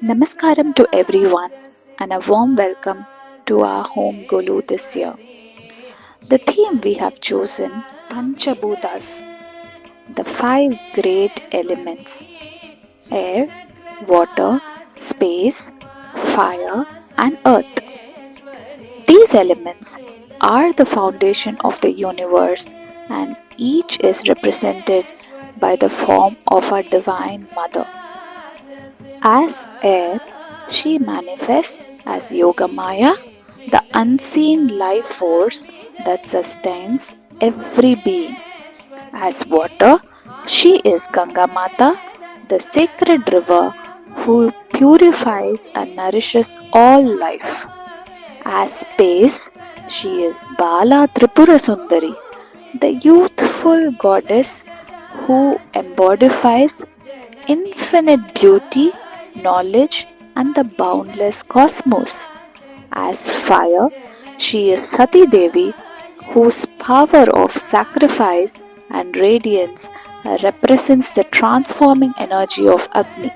Namaskaram to everyone and a warm welcome to our home Golu this year. The theme we have chosen Panchabhutas, the five great elements: air, water, space, fire, and earth. These elements are the foundation of the universe, and each is represented by the form of our Divine Mother. As air, she manifests as Yogamaya, the unseen life force that sustains every being. As water, she is Ganga Mata, the sacred river who purifies and nourishes all life. As space, she is Bala Tripura Sundari, the youthful goddess who embodies infinite beauty, knowledge, and the boundless cosmos. As fire, she is Sati Devi, whose power of sacrifice and radiance represents the transforming energy of Agni.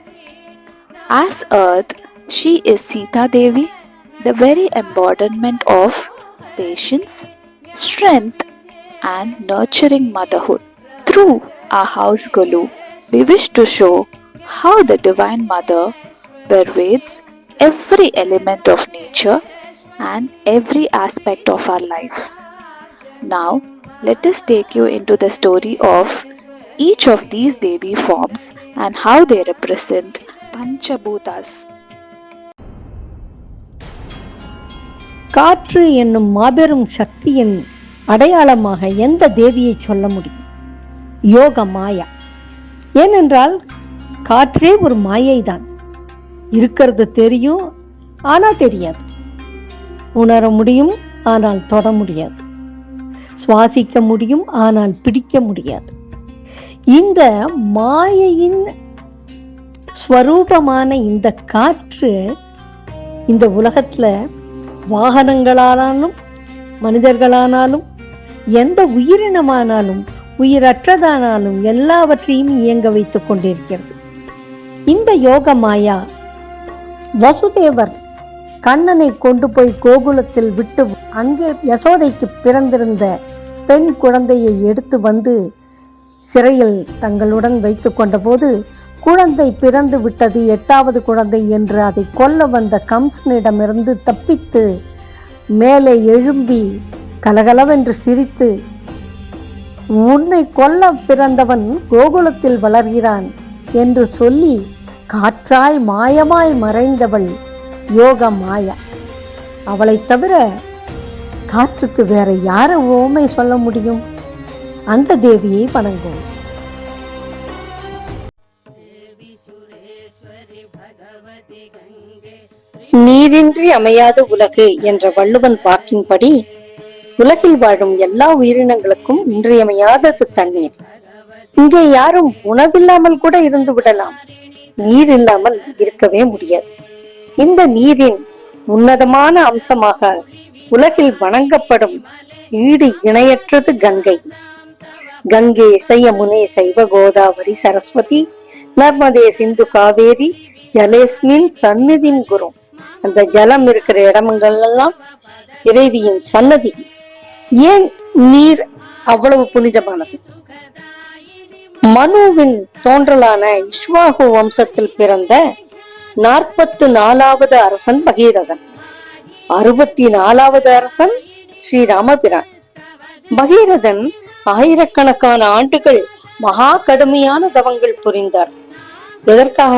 As earth, she is Sita Devi, the very embodiment of patience, strength, and nurturing motherhood. Through our house Golu, we wish to show how the Divine Mother pervades every element of nature and every aspect of our lives. Now, let us take you into the story of each of these Devi forms and how they represent Panchabhutas. காற்று என்னும் மாபெரும் சக்தியின் அடையாளமாக எந்த தேவியை சொல்ல முடியும்? யோக மாயா. ஏனென்றால் காற்றே ஒரு மாயைதான். இருக்கிறது தெரியும், ஆனால் தெரியாது. உணர முடியும், ஆனால் தொட முடியாது. சுவாசிக்க முடியும், ஆனால் பிடிக்க முடியாது. இந்த மாயையின் ஸ்வரூபமான இந்த காற்று இந்த உலகத்துல வாகனங்களானாலும் மனிதர்களானாலும் எந்த உயிரினமானாலும் உயிரற்றதானாலும் எல்லாவற்றையும் இயங்க வைத்துக் கொண்டிருக்கிறது. இந்த யோக மாயா வசுதேவர் கண்ணனை கொண்டு போய் கோகுலத்தில் விட்டு அங்கே யசோதைக்கு பிறந்திருந்த பெண் குழந்தையை எடுத்து வந்து சிறையில் தங்களுடன் வைத்து கொண்ட போது குழந்தை பிறந்து விட்டது, 8வது குழந்தை என்று அதை கொல்ல வந்த கம்சனிடமிருந்து தப்பித்து மேலே எழும்பி கலகலவென்று சிரித்து, உன்னை கொல்ல பிறந்தவன் கோகுலத்தில் வளர்கிறான் என்று சொல்லி காற்றாய் மாயமாய் மறைந்தவள் யோக மாயா. அவளை தவிர காற்றுக்கு வேற யார ஓமை சொல்ல முடியும்? அந்த தேவியை வணங்கும். நீரின்றி அமையாது உலகு என்ற வள்ளுவன் வாக்கின்படி உலகில் வாழும் எல்லா உயிரினங்களுக்கும் இன்றியமையாதது தண்ணீர். இங்கே யாரும் உணவில்லாமல் கூட இருந்து விடலாம், நீர் இல்லாமல் இருக்கவே முடியாது. இந்த நீரின் உன்னதமான அம்சமாக உலகில் வணங்கப்படும் ஈடு இணையற்றது கங்கை. கங்கே யமுனே சைவ கோதாவரி சரஸ்வதி நர்மதே சிந்து காவேரி ஜலேஸ்மின் சந்நிதிம் குரு. அந்த ஜலம் இருக்கிற இடமெல்லாம் இறைவியின் சன்னதி. ஏன் நீர் அவ்வளவு புனிதமானது? மனுவின் தோன்றலான இஷ்வாகு வம்சத்தில் பிறந்த 44வது அரசன் பகீரதன், 64வது அரசன் ஸ்ரீராமபிரான். பகீரதன் ஆயிரக்கணக்கான ஆண்டுகள் மகா கடுமையான தவங்கள் புரிந்தார். எதற்காக?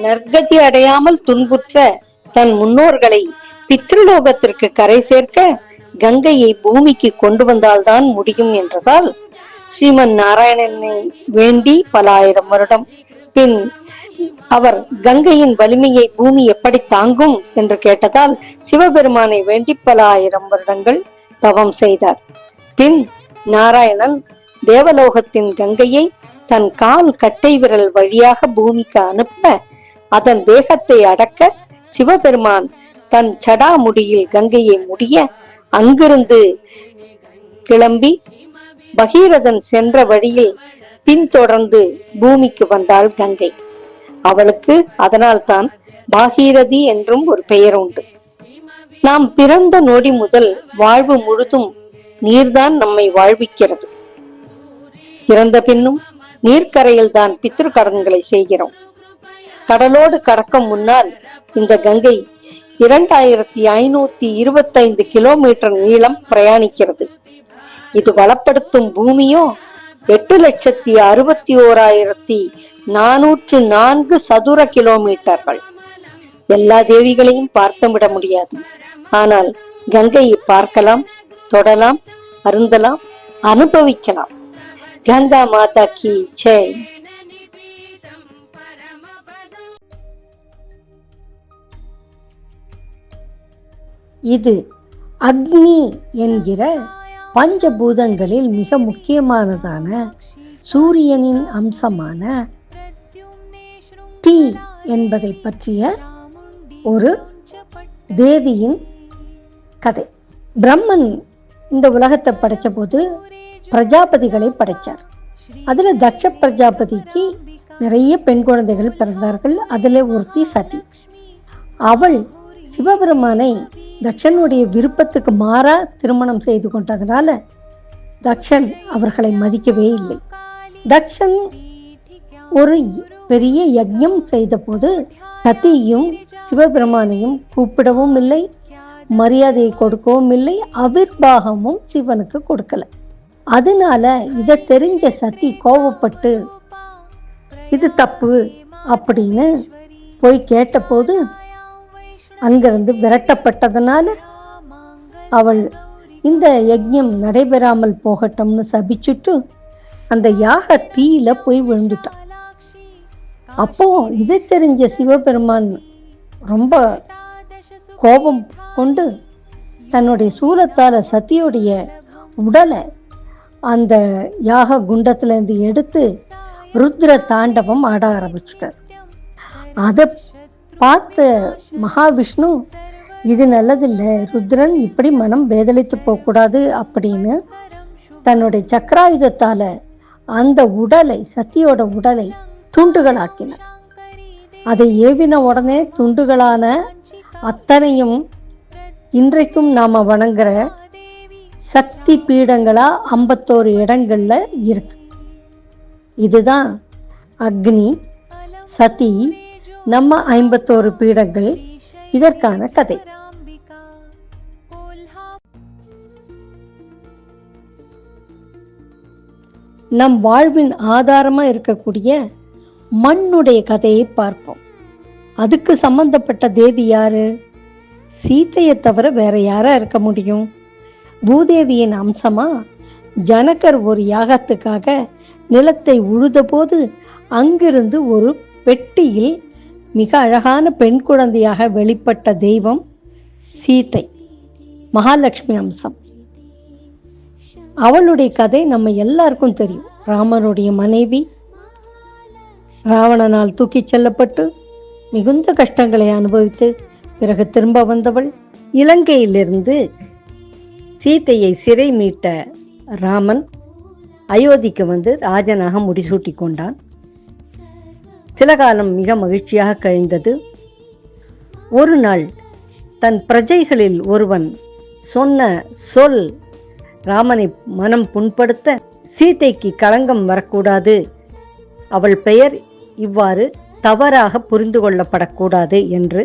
நற்கதி அடையாமல் துன்புற்ற தன் முன்னோர்களை பித்ருலோகத்திற்கு கரை சேர்க்க கங்கையை பூமிக்கு கொண்டு வந்தால்தான் முடியும் என்றதால் ஸ்ரீமன் நாராயணனை வேண்டி பல ஆயிரம் வருடம் பின் அவர் கங்கையின் வலிமையை பூமி எப்படி தாங்கும் என்று கேட்டதால் சிவபெருமானை வேண்டி பல ஆயிரம் வருடங்கள் தவம் செய்தார். பின் நாராயணன் தேவலோகத்தின் கங்கையை தன் கால் கட்டை விரல் வழியாக பூமிக்கு அனுப்ப அதன் வேகத்தை அடக்க சிவபெருமான் தன் சடாமுடியில் கங்கையை முடிய அங்கிருந்து கிளம்பி பகீரதன் சென்ற வழியில் பின்தொடர்ந்து பூமிக்கு வந்தாள் கங்கை. அவளுக்கு அதனால்தான் பாகீரதி என்றும் ஒரு பெயர் உண்டு. நாம் பிறந்த நொடி முதல் வாழ்வு முழுதும் நீர்தான் நம்மை வாழ்விக்கிறது. பிறந்த பின்னும் நீர்க்கரையில் தான் பித்ரு கடன்களை செய்கிறோம். கடலோடு கடக்கும் முன்னால் இந்த கங்கை 2525 கிலோமீட்டர் நீளம் பிரயாணிக்கிறது. இது வளப்படுத்தும் பூமியோ 8,61,404 சதுர கிலோமீட்டர்கள். எல்லா தேவிகளையும் பார்த்து விட முடியாது. ஆனால் கங்கையை பார்க்கலாம், தொடலாம், அருந்தலாம், அனுபவிக்கலாம். கங்கா மாதா கி ஜெய். இது அக்னி என்கிற பஞ்சபூதங்களில் மிக முக்கியமானதான சூரியனின் அம்சமான தீ என்பதை பற்றிய ஒரு தேவியின் கதை. பிரம்மன் இந்த உலகத்தை படைச்ச போது பிரஜாபதிகளை படைச்சார். அதுல தக்ஷ பிரஜாபதிக்கு நிறைய பெண் குழந்தைகள் பிறந்தார்கள். அதுல ஒருத்தி சதி. அவள் சிவபெருமானை தக்ஷனுடைய விருப்பத்துக்கு மாறா திருமணம் செய்து கொண்டதனால தக்ஷன் அவர்களை மதிக்கவே இல்லை. தக்ஷன் ஒரு பெரிய யஜ்ஞம் செய்த போது சதியும் சிவபெருமானையும் கூப்பிடவும் இல்லை, மரியாதையை கொடுக்கவும் இல்லை, அவிர்வாகமும் சிவனுக்கு கொடுக்கல. அதனால இதை தெரிஞ்ச சதி கோபப்பட்டு இது தப்பு அப்படின்னு போய் கேட்டபோது அங்கிருந்து விரட்டப்பட்டதனால அவள் இந்த யஜ்ஞம் நடைபெறாமல் போகட்டும்னு சபிச்சுட்டு அந்த யாக தீயில போய் விழுந்துட்டான். அப்போ இதை தெரிஞ்ச சிவபெருமான் ரொம்ப கோபம் கொண்டு தன்னுடைய சூலத்தால சதியுடைய உடலை அந்த யாக குண்டத்துல இருந்து எடுத்து ருத்ர தாண்டவம் ஆட ஆரம்பிச்சுட்டார். அதை பார்த்த மகாவிஷ்ணு இது நல்லதில்லை, ருத்ரன் இப்படி மனம் வேதளித்து போகக்கூடாது அப்படின்னு தன்னுடைய சக்கராயுதத்தால அந்த உடலை சத்தியோட உடலை துண்டுகளாக்கினார். அதை ஏவின உடனே துண்டுகளான அத்தனையும் இன்றைக்கும் நாம வணங்குற சக்தி பீடங்களா 51 இடங்கள்ல இருக்கு. இதுதான் அக்னி, சதி, நம்ம 51 பீடங்கள், இதற்கான கதை. நம் வாழ்வின் ஆதாரமா இருக்கக்கூடிய மண்ணுடைய கதையை பார்ப்போம். அதுக்கு சம்பந்தப்பட்ட தேவி யாரு? சீதையை தவிர வேற யாரா இருக்க முடியும்? பூதேவியின் அம்சமா ஜனகர் ஒரு யாகத்துக்காக நிலத்தை உழுத போது அங்கிருந்து ஒரு பெட்டியில் மிக அழகான பெண் குழந்தையாக வெளிப்பட்ட தெய்வம் சீதை, மகாலட்சுமி அம்சம். அவளுடைய கதை நம்ம எல்லாருக்கும் தெரியும். ராமனுடைய மனைவி, ராவணனால் தூக்கி செல்லப்பட்டு மிகுந்த கஷ்டங்களை அனுபவித்து பிறகு திரும்ப வந்தவள். இலங்கையிலிருந்து சீதையை சிறை மீட்ட ராமன் அயோத்திக்கு வந்து ராஜனாக முடிசூட்டி கொண்டான். சில காலம் மிக மகிழ்ச்சியாக கழிந்தது. ஒரு நாள் தன் பிரஜைகளில் ஒருவன் சொன்ன சொல் ராமனை மனம் புண்படுத்த, சீதைக்கு களங்கம் வரக்கூடாது, அவள் பெயர் இவ்வாறு தவறாக புரிந்து கொள்ளப்படக்கூடாது என்று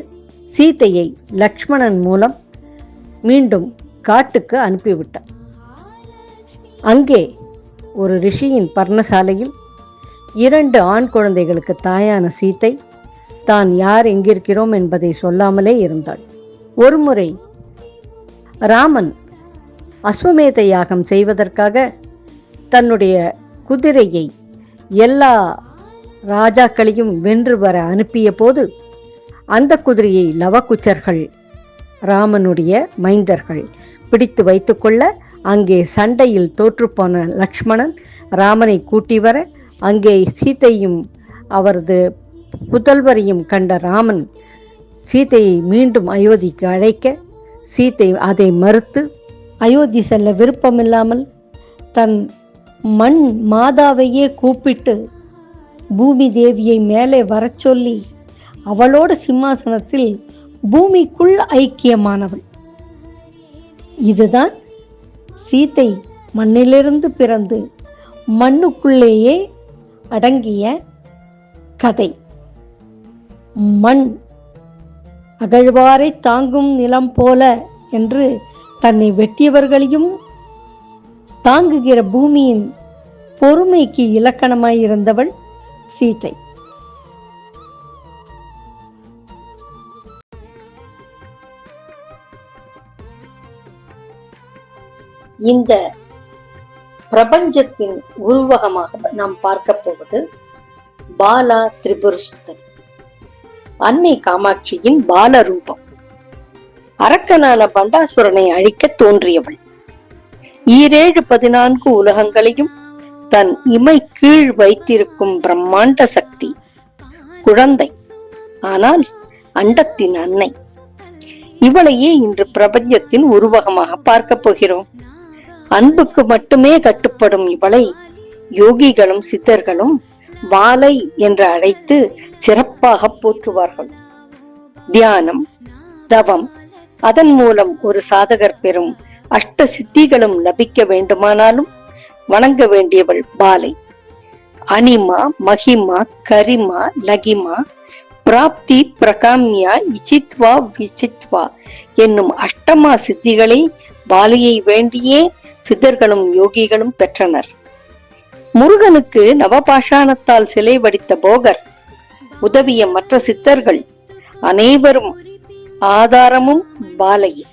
சீதையை லக்ஷ்மணன் மூலம் மீண்டும் காட்டுக்கு அனுப்பிவிட்டார். அங்கே ஒரு ரிஷியின் பர்ணசாலையில் 2 ஆண் குழந்தைகளுக்கு தாயான சீதை தான் யார், எங்கிருக்கிறோம் என்பதை சொல்லாமலே இருந்தாள். ஒருமுறை ராமன் அஸ்வமேத யாகம் செய்வதற்காக தன்னுடைய குதிரையை எல்லா ராஜாக்களையும் வென்று வர அனுப்பிய போது அந்த குதிரையை லவகுச்சர்கள், ராமனுடைய மைந்தர்கள், பிடித்து வைத்துக்கொள்ள அங்கே சண்டையில் தோற்றுப்போன லக்ஷ்மணன் ராமனை கூட்டி வர அங்கே சீதையும் அவரது புதல்வரையும் கண்ட ராமன் சீதையை மீண்டும் அயோத்திக்கு அழைக்க, சீதை அதை மறுத்து அயோத்தி செல்ல விருப்பமில்லாமல் தன் மண் மாதாவையே கூப்பிட்டு பூமி தேவியை மேலே வரச் சொல்லி அவளோட சிம்மாசனத்தில் பூமிக்குள் ஐக்கியமானவள். இதுதான் சீதை மண்ணிலிருந்து பிறந்து மண்ணுக்குள்ளேயே அடங்கிய கதை. மண் அகழ்வாரை தாங்கும் நிலம் போல என்று தன்னை வெட்டியவர்களையும் தாங்குகிற பூமியின் பொறுமைக்கு இலக்கணமாயிருந்தவள் சீதை. இந்த பிரபஞ்சத்தின் உருவகமாக நாம் பார்க்க போவது பாலா திரிபுர சுந்தரி, அன்னை காமாட்சியின் பால ரூபம். அரக்கனான பண்டாசுரனை அழிக்க தோன்றியவள். 14 உலகங்களையும் தன் இமை கீழ் வைத்திருக்கும் பிரம்மாண்ட சக்தி. குழந்தை, ஆனால் அண்டத்தின் அன்னை. இவளையே இன்று பிரபஞ்சத்தின் உருவகமாக பார்க்க போகிறோம். அன்புக்கு மட்டுமே கட்டுப்படும் இவளை யோகிகளும் சித்தர்களும் வாலை என்று அழைத்து சிறப்பாக போற்றுவார்கள். தியானம், தவம், அதன் மூலம் ஒரு சாதகர் பெறும் அஷ்ட சித்திகளும் லபிக்க வேண்டுமானாலும் வணங்க வேண்டியவள் பாலை. அனிமா, மகிமா, கரிமா, லகிமா, பிராப்தி, பிரகாமியா, இச்சித்வா, விசித்வா என்னும் அஷ்டமா சித்திகளை பாலையை வேண்டியே சித்தர்களும் யோகிகளும் பெற்றனர். முருகனுக்கு நவபாஷாணத்தால் சிலை வடித்த போகர் உதவிய மற்ற சித்தர்கள் அனைவரும் ஆதாரமும் பாலையே.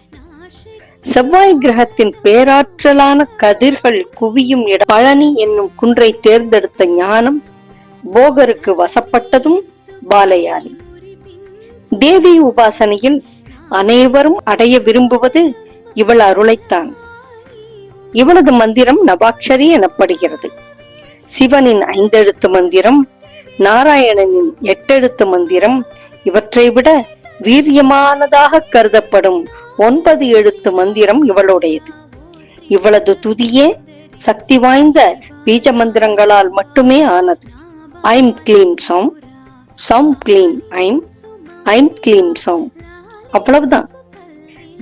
செவ்வாய் கிரகத்தின் பேராற்றலான கதிர்கள் குவியும் இடம் பழனி என்னும் குன்றை தேர்ந்தெடுத்த ஞானம் போகருக்கு வசப்பட்டதும் பாலையாலே. தேவி உபாசனையில் அனைவரும் அடைய விரும்புவது இவள் அருளைத்தான். இவளது மந்திரம் நவாக்ஷரி எனப்படுகிறது. சிவனின் 5 எழுத்து மந்திரம், நாராயணனின் 8 எழுத்து மந்திரம், இவற்றை விட வீரியமானதாக கருதப்படும் 9 எழுத்து மந்திரம் இவளுடையது. இவளது துதியே சக்தி வாய்ந்த பீஜ மந்திரங்களால் மட்டுமே ஆனது. ஐம் கிளீம் சௌம், சௌம் கிளீம் ஐம், ஐம் கிளீம் சௌம், அவ்வளவுதான்.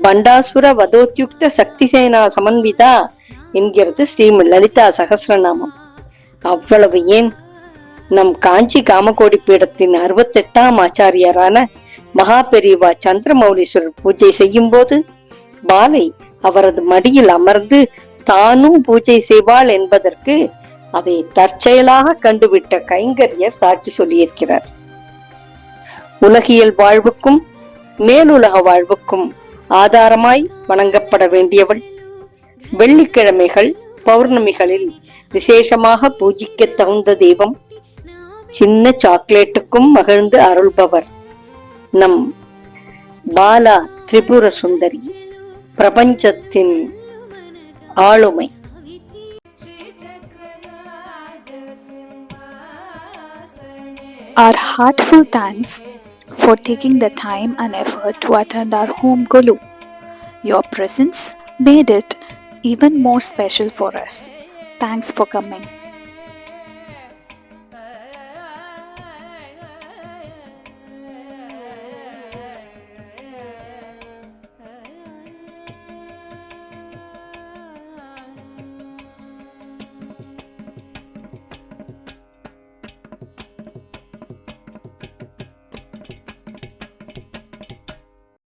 பண்டாசுர வதோத்யுக்த சக்தி சேனா சமன்விதா என்கிறது ஸ்ரீமத் லலிதா சகஸ்ரநாமம். அவ்வளவு ஏன், நம் காஞ்சி காமகோடி பீடத்தின் 68ஆம் ஆச்சாரியரான மகா பெரியவா சந்திரமௌலீஸ்வரர் பூஜை செய்யும் போது பாலை அவரது மடியில் அமர்ந்து தானும் பூஜை செய்வாள் என்பதற்கு அதை தற்செயலாக கண்டுவிட்ட கைங்கரியர் சாட்சி சொல்லியிருக்கிறார். உலகியல் வாழ்வுக்கும் மேலுலக வாழ்வுக்கும் ஆதாரமாய் வணங்கப்பட வேண்டியவள். வெள்ளிக்கிழமைகள், பௌர்ணமிகளில் விசேஷமாக பூஜிக்க தகுந்த தெய்வம். சின்ன சாக்லேட்டுக்கும் மகிழ்ந்து அருள்பவர் நம் பாலா திரிபுர சுந்தரி, பிரபஞ்சத்தின் ஆளுமை. Our heartful thanks for taking the time and effort to attend our home Golu. Your presence made it even more special for us. Thanks for coming.